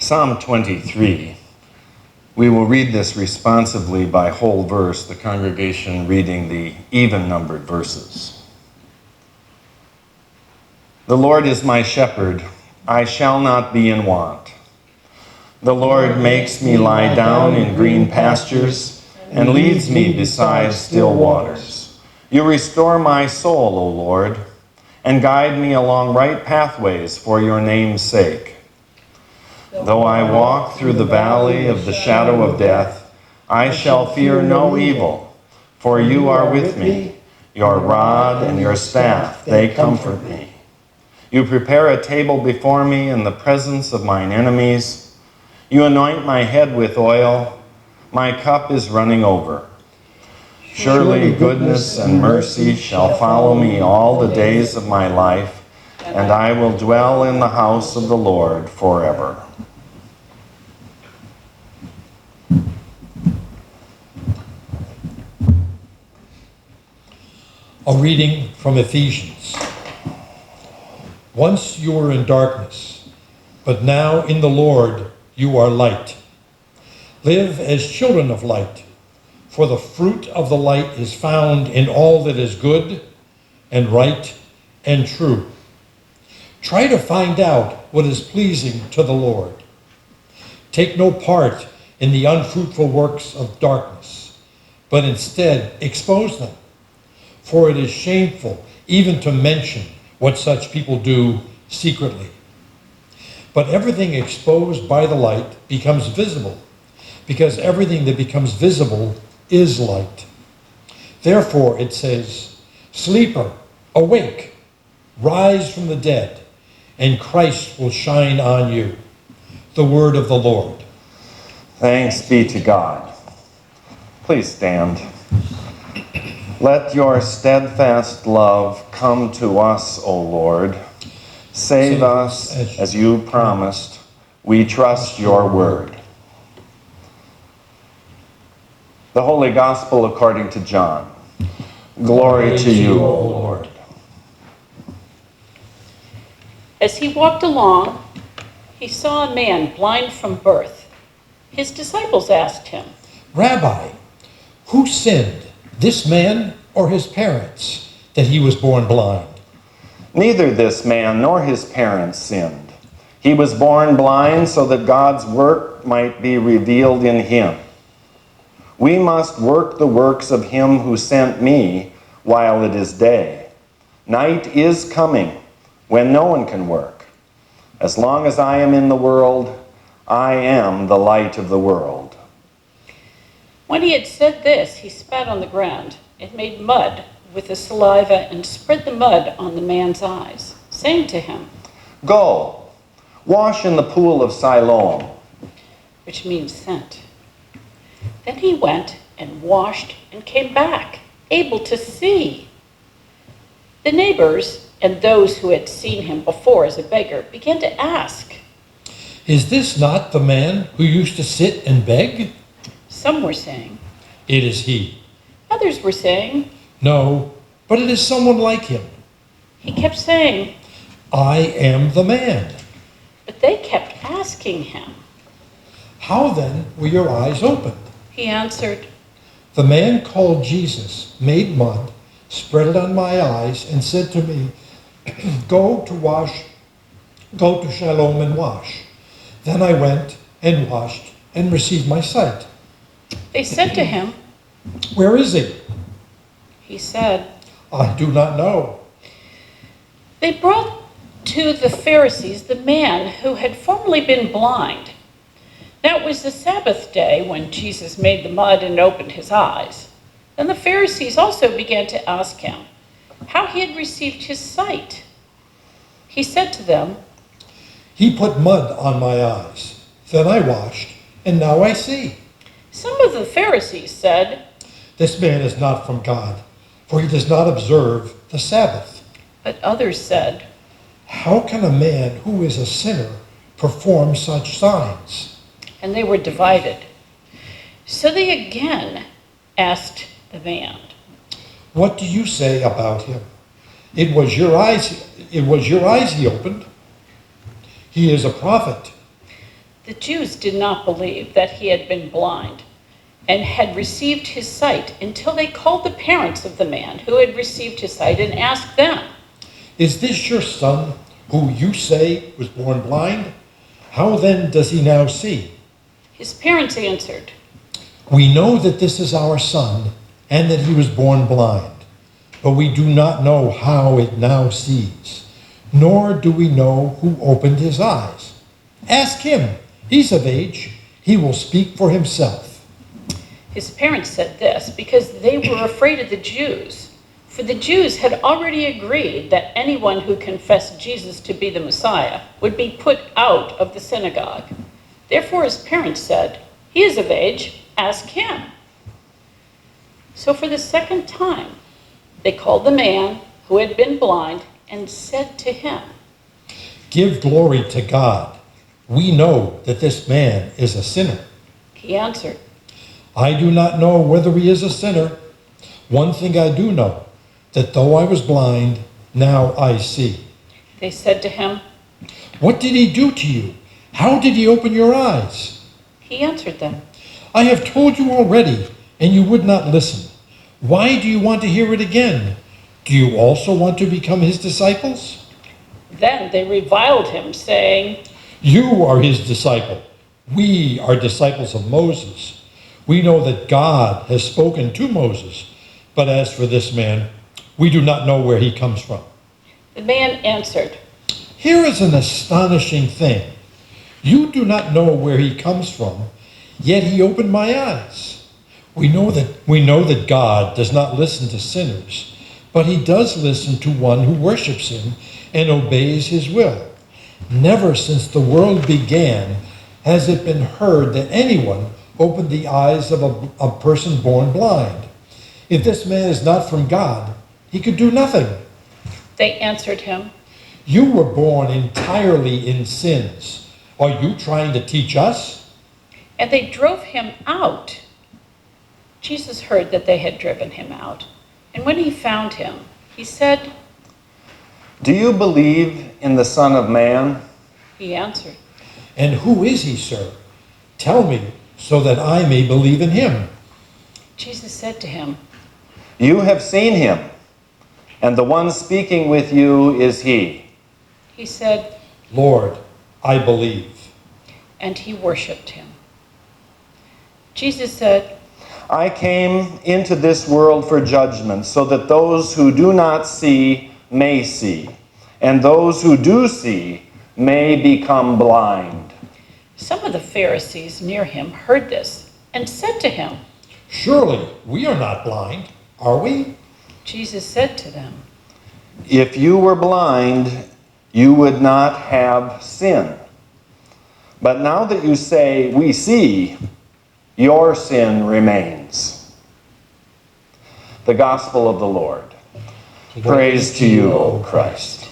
Psalm 23. We will read this responsively by whole verse, the congregation reading the even-numbered verses. The Lord is my shepherd, I shall not be in want. The Lord makes me lie down in green pastures and leads me beside still waters. You restore my soul, O Lord, and guide me along right pathways for your name's sake. Though I walk through the valley of the shadow of death, I shall fear no evil, for you are with me. Your rod and your staff, they comfort me. You prepare a table before me in the presence of mine enemies. You anoint my head with oil. My cup is running over. Surely goodness and mercy shall follow me all the days of my life, and I will dwell in the house of the Lord forever. A reading from Ephesians. Once you were in darkness, but now in the Lord you are light. Live as children of light, for the fruit of the light is found in all that is good and right and true. Try to find out what is pleasing to the Lord. Take no part in the unfruitful works of darkness, but instead expose them. For it is shameful even to mention what such people do secretly. But everything exposed by the light becomes visible, because everything that becomes visible is light. Therefore, it says, "Sleeper, awake, rise from the dead, and Christ will shine on you." The word of the Lord. Thanks be to God. Please stand. Let your steadfast love come to us, O Lord. Save us as you promised. We trust your word. The Holy Gospel according to John. Glory to you, O Lord. As he walked along, he saw a man blind from birth. His disciples asked him, "Rabbi, who sinned, this man or his parents, that he was born blind?" Neither this man nor his parents sinned. He was born blind so that God's work might be revealed in him. We must work the works of him who sent me while it is day. Night is coming when no one can work. As long as I am in the world, I am the light of the world. When he had said this, he spat on the ground and made mud with the saliva and spread the mud on the man's eyes, saying to him, "Go, wash in the pool of Siloam," which means sent. Then he went and washed and came back, able to see. The neighbors and those who had seen him before as a beggar began to ask, "Is this not the man who used to sit and beg?" Some were saying, "It is he." others were saying, "No, but it is someone like him." He kept saying, "I am the man." but they kept asking him. "How then were your eyes opened?" He answered, "The man called Jesus made mud, spread it on my eyes, and said to me, go to Shalom and wash. Then I went and washed and received my sight." They said to him, "Where is he?" he said, "I do not know." They brought to the Pharisees the man who had formerly been blind. Now it was the Sabbath day when Jesus made the mud and opened his eyes. Then the Pharisees also began to ask him how he had received his sight. He said to them, "He put mud on my eyes. Then I washed, and now I see." Some of the Pharisees said, "This man is not from God, for he does not observe the Sabbath." but others said, "How can a man who is a sinner perform such signs?" and they were divided. So they again asked the man, "What do you say about him? It was your eyes he opened. He is a prophet." The Jews did not believe that he had been blind and had received his sight until they called the parents of the man who had received his sight and asked them, "Is this your son, who you say was born blind? How then does he now see?" His parents answered, "We know that this is our son, and that he was born blind, but we do not know how it now sees, nor do we know who opened his eyes. Ask him, he's of age, he will speak for himself." His parents said this because they were afraid of the Jews, for the Jews had already agreed that anyone who confessed Jesus to be the Messiah would be put out of the synagogue. Therefore his parents said, "He is of age, ask him." So for the second time, they called the man who had been blind and said to him, "Give glory to God. We know that this man is a sinner." He answered, "I do not know whether he is a sinner. One thing I do know, that though I was blind, now I see." They said to him, "What did he do to you? How did he open your eyes?" He answered them, "I have told you already, and you would not listen. Why do you want to hear it again? Do you also want to become his disciples?" Then they reviled him, saying, "You are his disciple. We are disciples of Moses. We know that God has spoken to Moses, but as for this man, we do not know where he comes from." The man answered, "Here is an astonishing thing. You do not know where he comes from, yet he opened my eyes. We know that God does not listen to sinners, but he does listen to one who worships him and obeys his will. Never since the world began has it been heard that anyone opened the eyes of a person born blind. If this man is not from God, he could do nothing." They answered him, "You were born entirely in sins. Are you trying to teach us?" and they drove him out. Jesus heard that they had driven him out, and when he found him, he said, Do you believe in the Son of Man? He answered, "And who is he, sir? Tell me, so that I may believe in him." Jesus said to him, You have seen him, and the one speaking with you is he." He said, "Lord, I believe." and he worshipped him. Jesus said, I came into this world for judgment, so that those who do not see may see, and those who do see may become blind. Some of the Pharisees near him heard this and said to him, "Surely we are not blind, are we?" Jesus said to them, If you were blind, you would not have sin. But now that you say, we see, your sin remains. The Gospel of the Lord. Praise to you, O Christ.